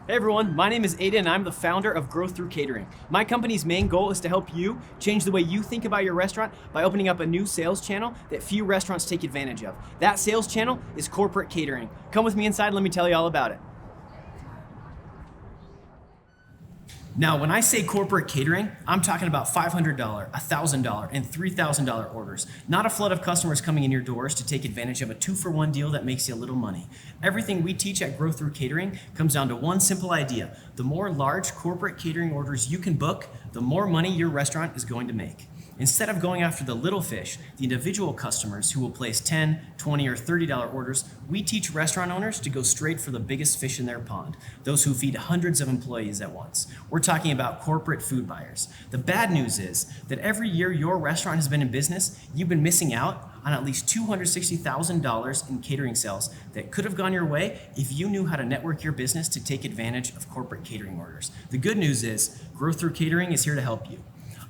Hey everyone, my name is Aiden and I'm the founder of Growth Through Catering. My company's main goal is to help you change the way you think about your restaurant by opening up a new sales channel that few restaurants take advantage of. That sales channel is corporate catering. Come with me inside and let me tell you all about it. Now, when I say corporate catering, I'm talking about $500, $1,000, and $3,000 orders. Not a flood of customers coming in your doors to take advantage of a 2-for-1 deal that makes you a little money. Everything we teach at Growth Through Catering comes down to one simple idea. The more large corporate catering orders you can book, the more money your restaurant is going to make. Instead of going after the little fish, the individual customers who will place $10, $20, or $30 orders, we teach restaurant owners to go straight for the biggest fish in their pond, those who feed hundreds of employees at once. We're talking about corporate food buyers. The bad news is that every year your restaurant has been in business, you've been missing out on at least $260,000 in catering sales that could have gone your way if you knew how to network your business to take advantage of corporate catering orders. The good news is Growth Through Catering is here to help you.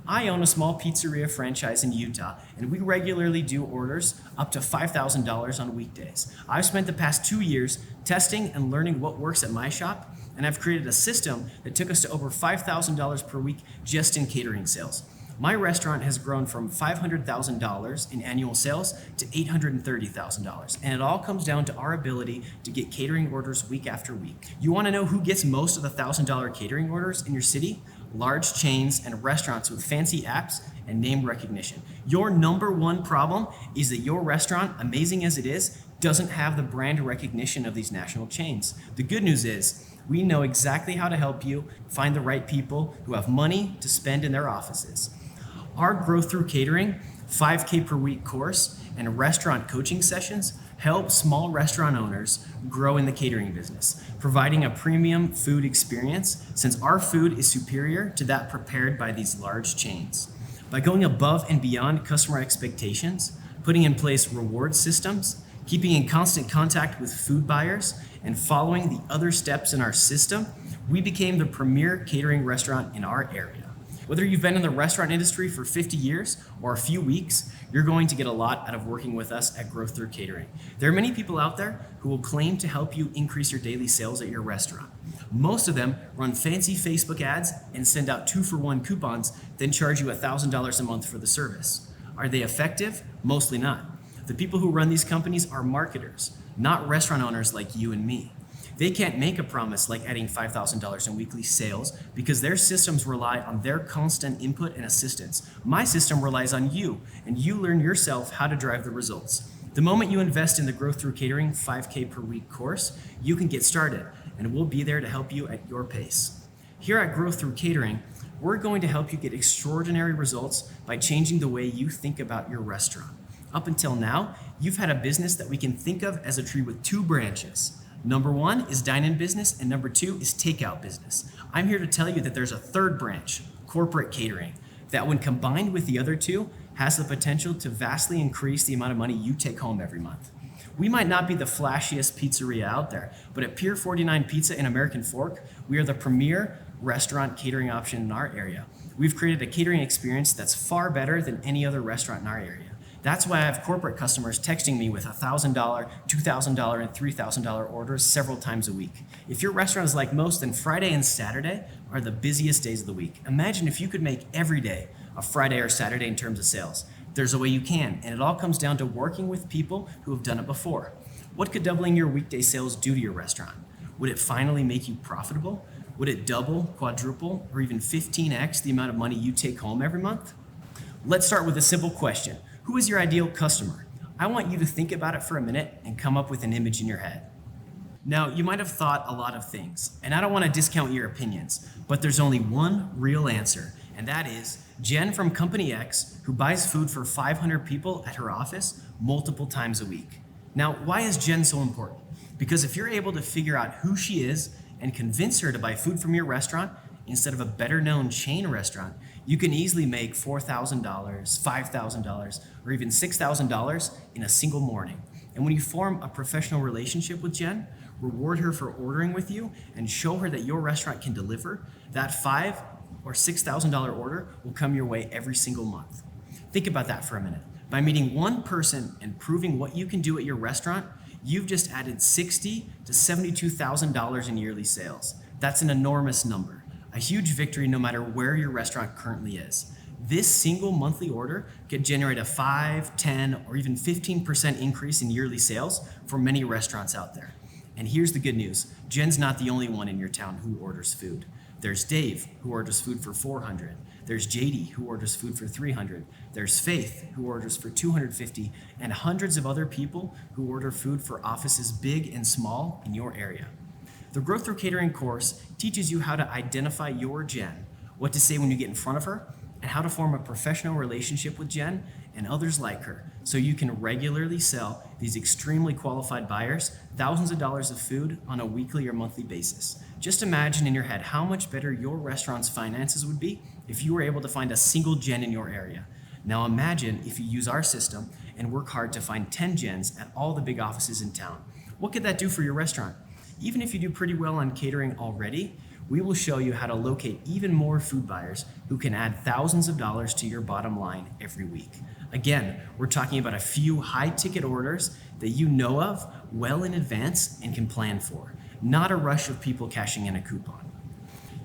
I own a small pizzeria franchise in Utah, and we regularly do orders up to $5,000 on weekdays. I've spent the past 2 years testing and learning what works at my shop, and I've created a system that took us to over $5,000 per week just in catering sales. My restaurant has grown from $500,000 in annual sales to $830,000, and it all comes down to our ability to get catering orders week after week. You want to know who gets most of the $1,000 catering orders in your city? Large chains and restaurants with fancy apps and name recognition. Your number one problem is that your restaurant, amazing as it is, doesn't have the brand recognition of these national chains. The good news is we know exactly how to help you find the right people who have money to spend in their offices. Our Growth Through Catering 5K per week course and restaurant coaching sessions help small restaurant owners grow in the catering business, providing a premium food experience since our food is superior to that prepared by these large chains. By going above and beyond customer expectations, putting in place reward systems, keeping in constant contact with food buyers, and following the other steps in our system, we became the premier catering restaurant in our area. Whether you've been in the restaurant industry for 50 years or a few weeks, you're going to get a lot out of working with us at Growth Through Catering. There are many people out there who will claim to help you increase your daily sales at your restaurant. Most of them run fancy Facebook ads and send out 2-for-1 coupons, then charge you $1,000 a month for the service. Are they effective? Mostly not. The people who run these companies are marketers, not restaurant owners like you and me. They can't make a promise like adding $5,000 in weekly sales because their systems rely on their constant input and assistance. My system relies on you, and you learn yourself how to drive the results. The moment you invest in the Growth Through Catering 5K per week course, you can get started, and we'll be there to help you at your pace. Here at Growth Through Catering, we're going to help you get extraordinary results by changing the way you think about your restaurant. Up until now, you've had a business that we can think of as a tree with 2 branches. Number 1 is dine-in business, and number 2 is takeout business. I'm here to tell you that there's a third branch, corporate catering, that when combined with the other 2, has the potential to vastly increase the amount of money you take home every month. We might not be the flashiest pizzeria out there, but at Pier 49 Pizza in American Fork, we are the premier restaurant catering option in our area. We've created a catering experience that's far better than any other restaurant in our area. That's why I have corporate customers texting me with $1,000, $2,000, and $3,000 orders several times a week. If your restaurant is like most, then Friday and Saturday are the busiest days of the week. Imagine if you could make every day a Friday or Saturday in terms of sales. There's a way you can, and it all comes down to working with people who have done it before. What could doubling your weekday sales do to your restaurant? Would it finally make you profitable? Would it double, quadruple, or even 15x the amount of money you take home every month? Let's start with a simple question. Who is your ideal customer? I want you to think about it for a minute and come up with an image in your head. Now, you might have thought a lot of things, and I don't want to discount your opinions, but there's only one real answer, and that is Jen from Company X, who buys food for 500 people at her office multiple times a week. Now, why is Jen so important? Because if you're able to figure out who she is and convince her to buy food from your restaurant instead of a better-known chain restaurant, you can easily make $4,000, $5,000, or even $6,000 in a single morning. And when you form a professional relationship with Jen, reward her for ordering with you, and show her that your restaurant can deliver, that $5,000 or $6,000 order will come your way every single month. Think about that for a minute. By meeting one person and proving what you can do at your restaurant, you've just added $60,000 to $72,000 in yearly sales. That's an enormous number, a huge victory no matter where your restaurant currently is. This single monthly order could generate a 5, 10, or even 15% increase in yearly sales for many restaurants out there. And here's the good news. Jen's not the only one in your town who orders food. There's Dave, who orders food for $400. There's JD, who orders food for $300. There's Faith, who orders for $250, and hundreds of other people who order food for offices big and small in your area. The Growth Through Catering course teaches you how to identify your Jen, what to say when you get in front of her, and how to form a professional relationship with Jen and others like her so you can regularly sell these extremely qualified buyers thousands of dollars of food on a weekly or monthly basis. Just imagine in your head how much better your restaurant's finances would be if you were able to find a single Jen in your area. Now imagine if you use our system and work hard to find 10 Jens at all the big offices in town. What could that do for your restaurant? Even if you do pretty well on catering already, we will show you how to locate even more food buyers who can add thousands of dollars to your bottom line every week. Again, we're talking about a few high-ticket orders that you know of well in advance and can plan for, not a rush of people cashing in a coupon.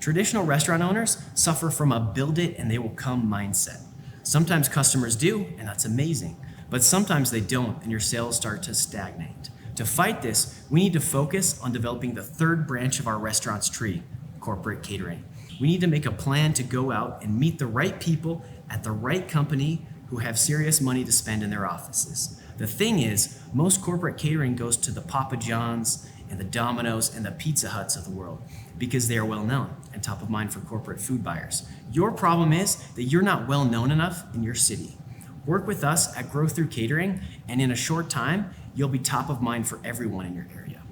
Traditional restaurant owners suffer from a build it and they will come mindset. Sometimes customers do, and that's amazing, but sometimes they don't and your sales start to stagnate. To fight this, we need to focus on developing the third branch of our restaurant's tree, corporate catering. We need to make a plan to go out and meet the right people at the right company who have serious money to spend in their offices. The thing is, most corporate catering goes to the Papa John's and the Domino's and the Pizza Huts of the world because they are well known and top of mind for corporate food buyers. Your problem is that you're not well known enough in your city. Work with us at Growth Through Catering, and in a short time, you'll be top of mind for everyone in your area.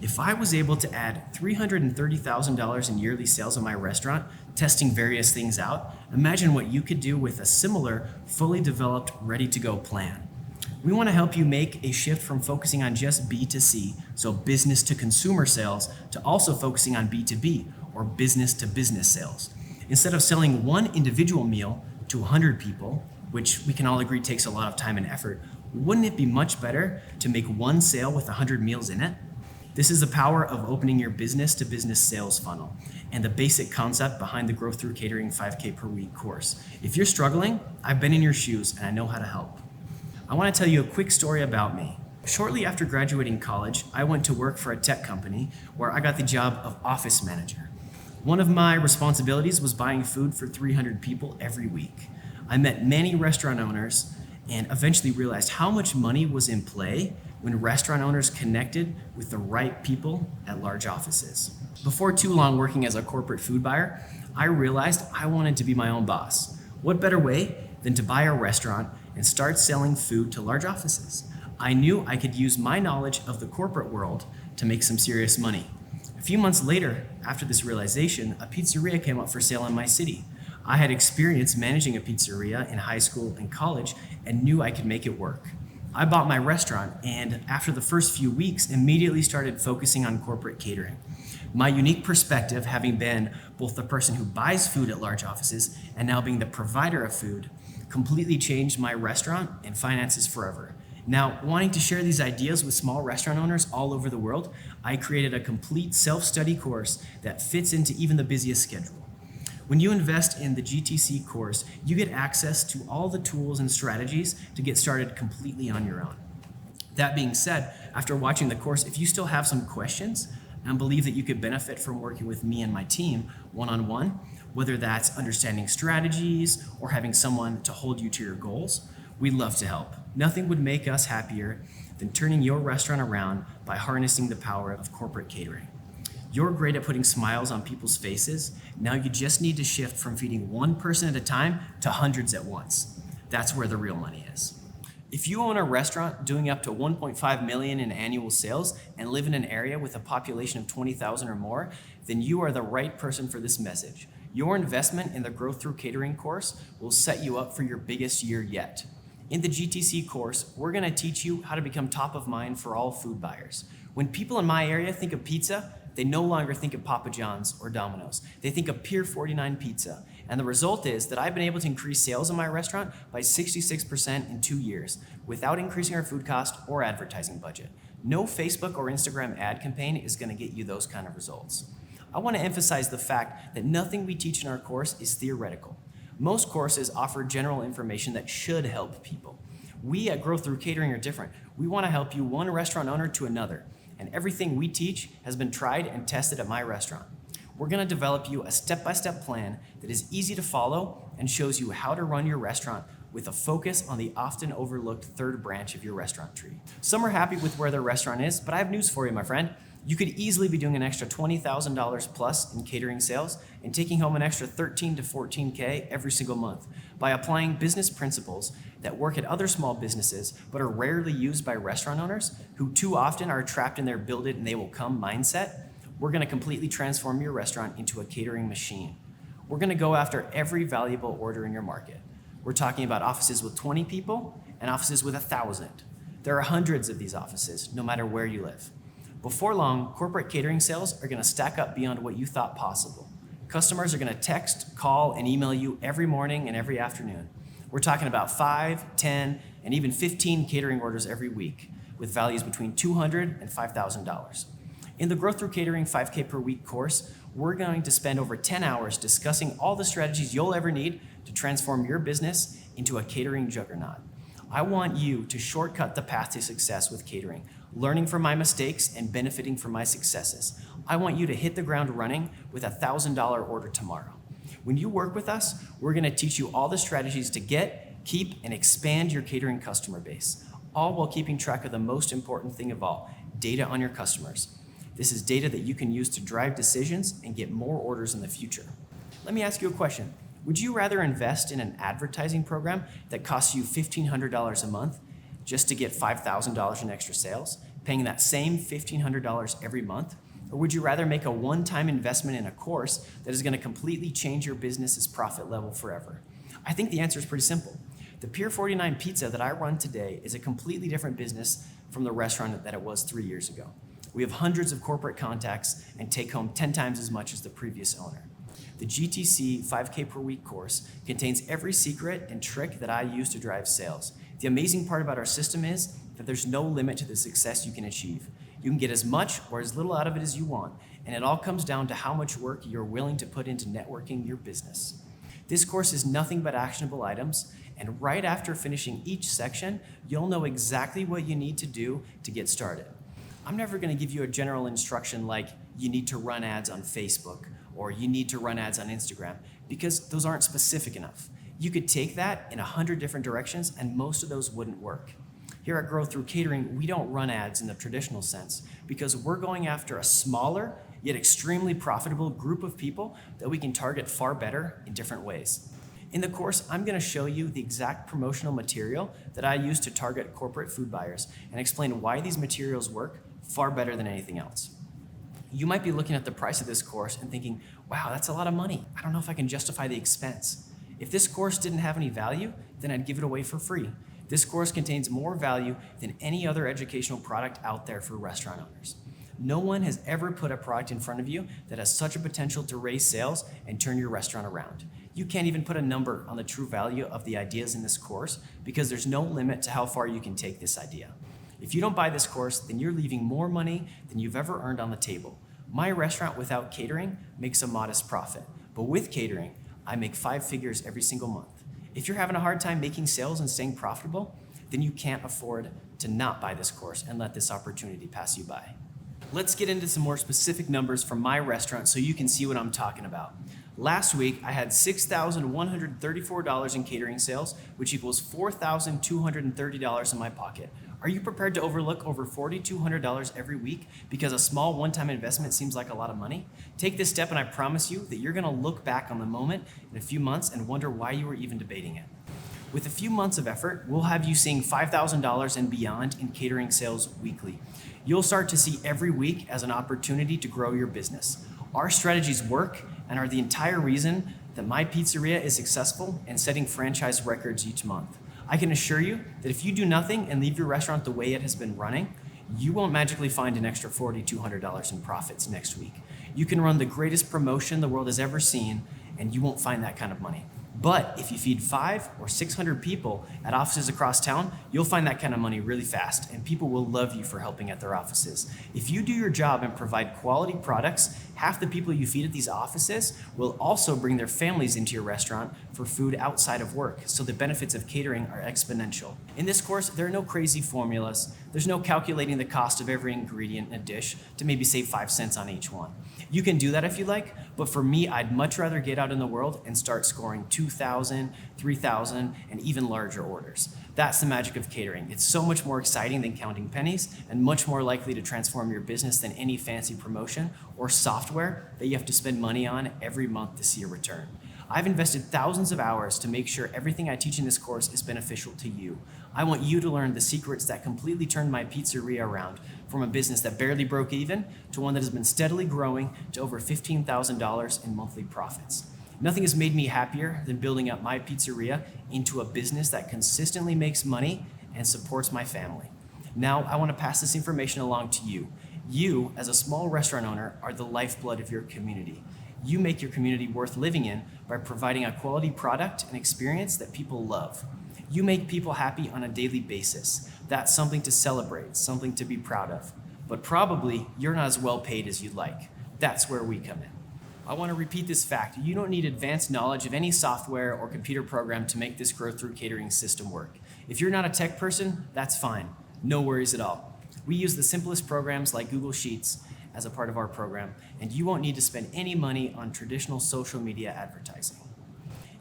If I was able to add $330,000 in yearly sales in my restaurant, testing various things out, imagine what you could do with a similar, fully developed, ready-to-go plan. We want to help you make a shift from focusing on just B2C, so business to consumer sales, to also focusing on B2B, or business to business sales. Instead of selling one individual meal to 100 people, which we can all agree takes a lot of time and effort, wouldn't it be much better to make one sale with 100 meals in it? This is the power of opening your business to business sales funnel and the basic concept behind the Growth Through Catering 5K per week course. If you're struggling, I've been in your shoes and I know how to help. I want to tell you a quick story about me. Shortly after graduating college, I went to work for a tech company where I got the job of office manager. One of my responsibilities was buying food for 300 people every week. I met many restaurant owners and eventually realized how much money was in play when restaurant owners connected with the right people at large offices. Before too long working as a corporate food buyer, I realized I wanted to be my own boss. What better way than to buy a restaurant and start selling food to large offices? I knew I could use my knowledge of the corporate world to make some serious money. A few months later, after this realization, a pizzeria came up for sale in my city. I had experience managing a pizzeria in high school and college and knew I could make it work. I bought my restaurant and after the first few weeks immediately started focusing on corporate catering. My unique perspective, having been both the person who buys food at large offices and now being the provider of food, completely changed my restaurant and finances forever. Now, wanting to share these ideas with small restaurant owners all over the world, I created a complete self-study course that fits into even the busiest schedule. When you invest in the GTC course, you get access to all the tools and strategies to get started completely on your own. That being said, after watching the course, if you still have some questions and believe that you could benefit from working with me and my team one-on-one, whether that's understanding strategies or having someone to hold you to your goals, we'd love to help. Nothing would make us happier than turning your restaurant around by harnessing the power of corporate catering. You're great at putting smiles on people's faces. Now you just need to shift from feeding one person at a time to hundreds at once. That's where the real money is. If you own a restaurant doing up to 1.5 million in annual sales and live in an area with a population of 20,000 or more, then you are the right person for this message. Your investment in the Growth Through Catering course will set you up for your biggest year yet. In the GTC course, we're going to teach you how to become top of mind for all food buyers. When people in my area think of pizza, they no longer think of Papa John's or Domino's. They think of Pier 49 Pizza. And the result is that I've been able to increase sales in my restaurant by 66% in 2 years without increasing our food cost or advertising budget. No Facebook or Instagram ad campaign is going to get you those kind of results. I want to emphasize the fact that nothing we teach in our course is theoretical. Most courses offer general information that should help people. We at Grow Through Catering are different. We want to help you one restaurant owner to another, and everything we teach has been tried and tested at my restaurant. We're going to develop you a step-by-step plan that is easy to follow and shows you how to run your restaurant with a focus on the often overlooked third branch of your restaurant tree. Some are happy with where their restaurant is, but I have news for you, my friend. You could easily be doing an extra $20,000 plus in catering sales and taking home an extra $13 to $14K every single month by applying business principles that work at other small businesses but are rarely used by restaurant owners who too often are trapped in their build it and they will come mindset. We're going to completely transform your restaurant into a catering machine. We're going to go after every valuable order in your market. We're talking about offices with 20 people and offices with 1,000. There are hundreds of these offices, no matter where you live. Before long, corporate catering sales are going to stack up beyond what you thought possible. Customers are going to text, call, and email you every morning and every afternoon. We're talking about 5, 10, and even 15 catering orders every week, with values between $200 and $5,000. In the Grow Through Catering 5K per week course, we're going to spend over 10 hours discussing all the strategies you'll ever need to transform your business into a catering juggernaut. I want you to shortcut the path to success with catering, learning from my mistakes and benefiting from my successes. I want you to hit the ground running with a $1,000 order tomorrow. When you work with us, we're going to teach you all the strategies to get, keep, and expand your catering customer base, all while keeping track of the most important thing of all, data on your customers. This is data that you can use to drive decisions and get more orders in the future. Let me ask you a question. Would you rather invest in an advertising program that costs you $1,500 a month just to get $5,000 in extra sales, paying that same $1,500 every month? Or would you rather make a one-time investment in a course that is going to completely change your business's profit level forever? I think the answer is pretty simple. The Pier 49 Pizza that I run today is a completely different business from the restaurant that it was 3 years ago. We have hundreds of corporate contacts and take home 10 times as much as the previous owner. The GTC 5K per week course contains every secret and trick that I use to drive sales. The amazing part about our system is that there's no limit to the success you can achieve. You can get as much or as little out of it as you want, and it all comes down to how much work you're willing to put into networking your business. This course is nothing but actionable items, and right after finishing each section, you'll know exactly what you need to do to get started. I'm never going to give you a general instruction like you need to run ads on Facebook or you need to run ads on Instagram, because those aren't specific enough. You could take that in 100 different directions and most of those wouldn't work. Here at Grow Through Catering, we don't run ads in the traditional sense because we're going after a smaller yet extremely profitable group of people that we can target far better in different ways. In the course, I'm going to show you the exact promotional material that I use to target corporate food buyers and explain why these materials work far better than anything else. You might be looking at the price of this course and thinking, wow, that's a lot of money. I don't know if I can justify the expense. If this course didn't have any value, then I'd give it away for free. This course contains more value than any other educational product out there for restaurant owners. No one has ever put a product in front of you that has such a potential to raise sales and turn your restaurant around. You can't even put a number on the true value of the ideas in this course because there's no limit to how far you can take this idea. If you don't buy this course, then you're leaving more money than you've ever earned on the table. My restaurant without catering makes a modest profit, but with catering, I make 5 figures every single month. If you're having a hard time making sales and staying profitable, then you can't afford to not buy this course and let this opportunity pass you by. Let's get into some more specific numbers from my restaurant so you can see what I'm talking about. Last week, I had $6,134 in catering sales, which equals $4,230 in my pocket. Are you prepared to overlook over $4,200 every week because a small one-time investment seems like a lot of money? Take this step and I promise you that you're going to look back on the moment in a few months and wonder why you were even debating it. With a few months of effort, we'll have you seeing $5,000 and beyond in catering sales weekly. You'll start to see every week as an opportunity to grow your business. Our strategies work and are the entire reason that my pizzeria is successful and setting franchise records each month. I can assure you that if you do nothing and leave your restaurant the way it has been running, you won't magically find an extra $4,200 in profits next week. You can run the greatest promotion the world has ever seen, and you won't find that kind of money. But if you feed 500 or 600 people at offices across town, you'll find that kind of money really fast, and people will love you for helping at their offices. If you do your job and provide quality products, half the people you feed at these offices will also bring their families into your restaurant for food outside of work, so the benefits of catering are exponential. In this course, there are no crazy formulas. There's no calculating the cost of every ingredient in a dish to maybe save 5 cents on each one. You can do that if you like, but for me, I'd much rather get out in the world and start scoring 2,000, 3,000, and even larger orders. That's the magic of catering. It's so much more exciting than counting pennies and much more likely to transform your business than any fancy promotion or software that you have to spend money on every month to see a return. I've invested thousands of hours to make sure everything I teach in this course is beneficial to you. I want you to learn the secrets that completely turned my pizzeria around from a business that barely broke even to one that has been steadily growing to over $15,000 in monthly profits. Nothing has made me happier than building up my pizzeria into a business that consistently makes money and supports my family. Now, I want to pass this information along to you. You, as a small restaurant owner, are the lifeblood of your community. You make your community worth living in by providing a quality product and experience that people love. You make people happy on a daily basis. That's something to celebrate, something to be proud of. But probably you're not as well paid as you'd like. That's where we come in. I want to repeat this fact. You don't need advanced knowledge of any software or computer program to make this growth-through catering system work. If you're not a tech person, that's fine. No worries at all. We use the simplest programs like Google Sheets as a part of our program, and you won't need to spend any money on traditional social media advertising.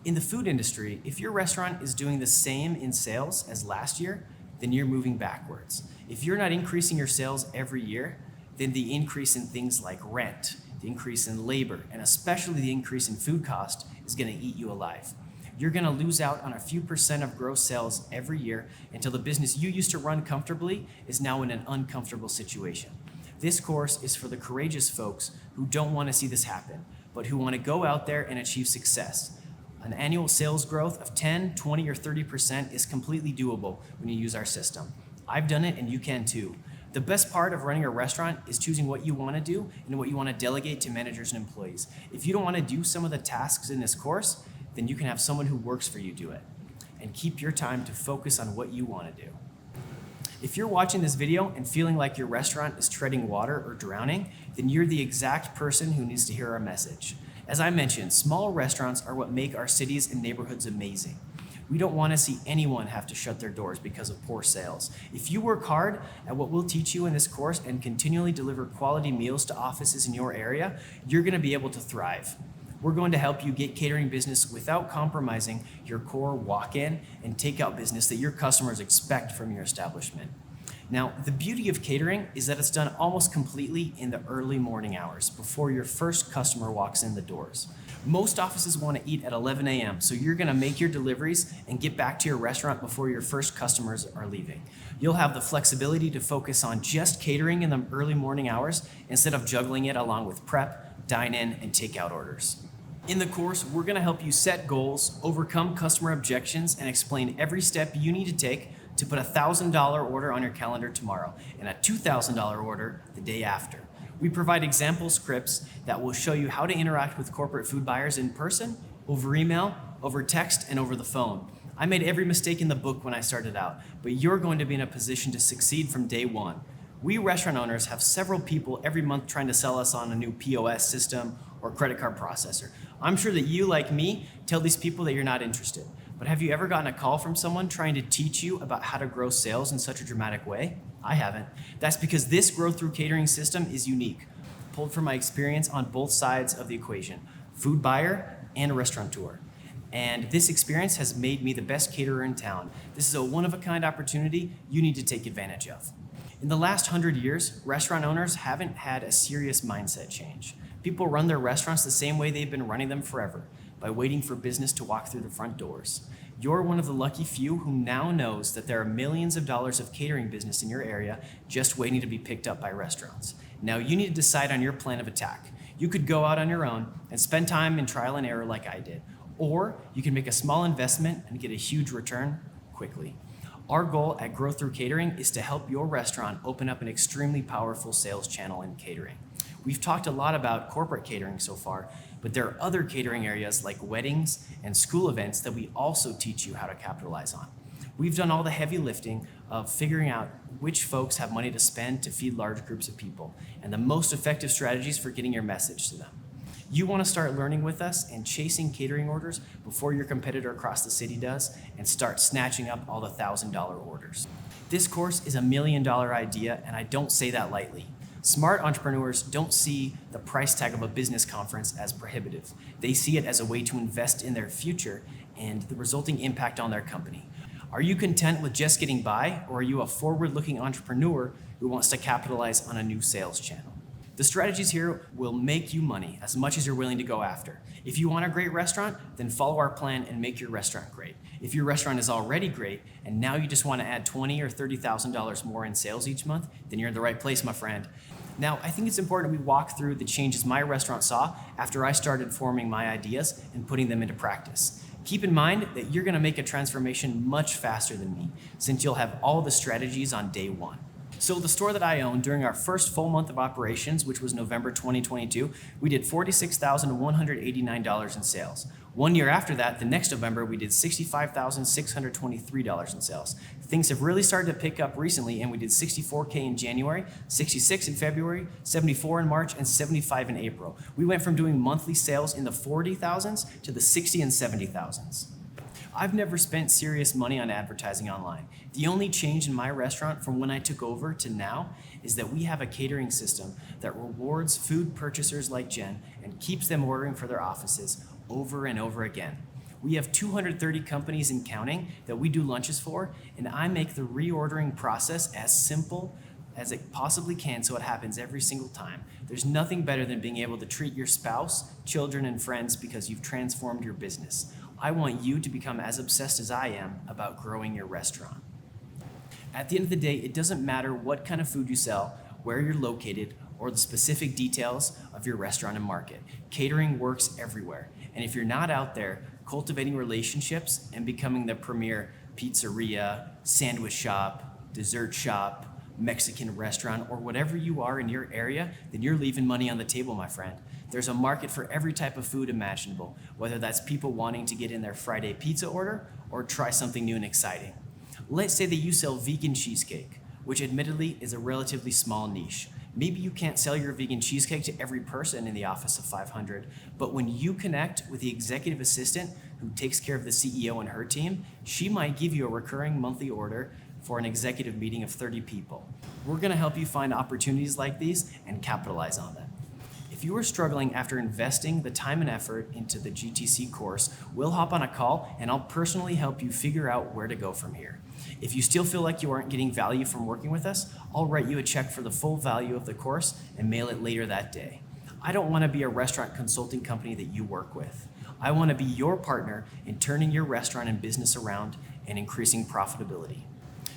In the food industry, if your restaurant is doing the same in sales as last year, then you're moving backwards. If you're not increasing your sales every year, then the increase in things like rent, the increase in labor, and especially the increase in food cost is going to eat you alive. You're going to lose out on a few percent of gross sales every year until the business you used to run comfortably is now in an uncomfortable situation. This course is for the courageous folks who don't want to see this happen, but who want to go out there and achieve success. An annual sales growth of 10, 20, or 30% is completely doable when you use our system. I've done it and you can too. The best part of running a restaurant is choosing what you want to do and what you want to delegate to managers and employees. If you don't want to do some of the tasks in this course, then you can have someone who works for you do it. And keep your time to focus on what you want to do. If you're watching this video and feeling like your restaurant is treading water or drowning, then you're the exact person who needs to hear our message. As I mentioned, small restaurants are what make our cities and neighborhoods amazing. We don't want to see anyone have to shut their doors because of poor sales. If you work hard at what we'll teach you in this course and continually deliver quality meals to offices in your area, you're going to be able to thrive. We're going to help you get catering business without compromising your core walk-in and takeout business that your customers expect from your establishment. Now, the beauty of catering is that it's done almost completely in the early morning hours before your first customer walks in the doors. Most offices want to eat at 11 a.m., so you're going to make your deliveries and get back to your restaurant before your first customers are leaving. You'll have the flexibility to focus on just catering in the early morning hours instead of juggling it along with prep, dine-in, and takeout orders. In the course, we're going to help you set goals, overcome customer objections, and explain every step you need to take to put a $1,000 order on your calendar tomorrow and a $2,000 order the day after. We provide example scripts that will show you how to interact with corporate food buyers in person, over email, over text, and over the phone. I made every mistake in the book when I started out, but you're going to be in a position to succeed from day one. We restaurant owners have several people every month trying to sell us on a new POS system or credit card processor. I'm sure that you, like me, tell these people that you're not interested. But have you ever gotten a call from someone trying to teach you about how to grow sales in such a dramatic way? I haven't. That's because this growth through catering system is unique, pulled from my experience on both sides of the equation, food buyer and restaurateur. And this experience has made me the best caterer in town. This is a one-of-a-kind opportunity you need to take advantage of. In the last 100 years, restaurant owners haven't had a serious mindset change. People run their restaurants the same way they've been running them forever, by waiting for business to walk through the front doors. You're one of the lucky few who now knows that there are millions of dollars of catering business in your area just waiting to be picked up by restaurants. Now you need to decide on your plan of attack. You could go out on your own and spend time in trial and error like I did, or you can make a small investment and get a huge return quickly. Our goal at Growth Through Catering is to help your restaurant open up an extremely powerful sales channel in catering. We've talked a lot about corporate catering so far, but there are other catering areas like weddings and school events that we also teach you how to capitalize on. We've done all the heavy lifting of figuring out which folks have money to spend to feed large groups of people and the most effective strategies for getting your message to them. You want to start learning with us and chasing catering orders before your competitor across the city does and start snatching up all the $1,000 orders. This course is $1 million idea, and I don't say that lightly. Smart entrepreneurs don't see the price tag of a business conference as prohibitive. They see it as a way to invest in their future and the resulting impact on their company. Are you content with just getting by, or are you a forward-looking entrepreneur who wants to capitalize on a new sales channel? The strategies here will make you money as much as you're willing to go after. If you want a great restaurant, then follow our plan and make your restaurant great. If your restaurant is already great and now you just want to add $20,000 or $30,000 more in sales each month, then you're in the right place, my friend. Now, I think it's important we walk through the changes my restaurant saw after I started forming my ideas and putting them into practice. Keep in mind that you're going to make a transformation much faster than me, since you'll have all the strategies on day one. So the store that I owned, during our first full month of operations, which was November 2022, we did $46,189 in sales. 1 year after that, the next November, we did $65,623 in sales. Things have really started to pick up recently, and we did $64K in January, $66 in February, $74 in March, and $75 in April. We went from doing monthly sales in the 40,000s to the 60 and 70,000s. I've never spent serious money on advertising online. The only change in my restaurant from when I took over to now is that we have a catering system that rewards food purchasers like Jen and keeps them ordering for their offices over and over again. We have 230 companies and counting that we do lunches for, and I make the reordering process as simple as it possibly can so it happens every single time. There's nothing better than being able to treat your spouse, children, and friends because you've transformed your business. I want you to become as obsessed as I am about growing your restaurant. At the end of the day, it doesn't matter what kind of food you sell, where you're located, or the specific details of your restaurant and market. Catering works everywhere. And if you're not out there cultivating relationships and becoming the premier pizzeria, sandwich shop, dessert shop, Mexican restaurant, or whatever you are in your area, then you're leaving money on the table, my friend. There's a market for every type of food imaginable, whether that's people wanting to get in their Friday pizza order or try something new and exciting. Let's say that you sell vegan cheesecake, which admittedly is a relatively small niche. Maybe you can't sell your vegan cheesecake to every person in the office of 500, but when you connect with the executive assistant who takes care of the CEO and her team, she might give you a recurring monthly order for an executive meeting of 30 people. We're gonna help you find opportunities like these and capitalize on them. If you are struggling after investing the time and effort into the GTC course, we'll hop on a call and I'll personally help you figure out where to go from here. If you still feel like you aren't getting value from working with us, I'll write you a check for the full value of the course and mail it later that day. I don't want to be a restaurant consulting company that you work with. I want to be your partner in turning your restaurant and business around and increasing profitability.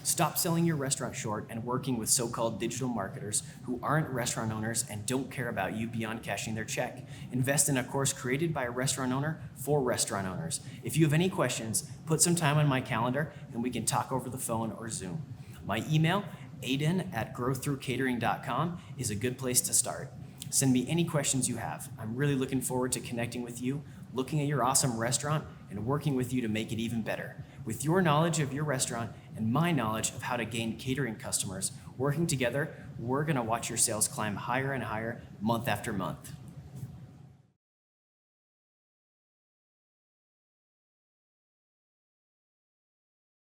Stop selling your restaurant short and working with so-called digital marketers who aren't restaurant owners and don't care about you beyond cashing their check. Invest in a course created by a restaurant owner for restaurant owners. If you have any questions, put some time on my calendar and we can talk over the phone or Zoom. My email, aiden@growthroughcatering.com, is a good place to start. Send me any questions you have. I'm really looking forward to connecting with you, looking at your awesome restaurant, and working with you to make it even better. With your knowledge of your restaurant and my knowledge of how to gain catering customers, working together, we're gonna watch your sales climb higher and higher month after month.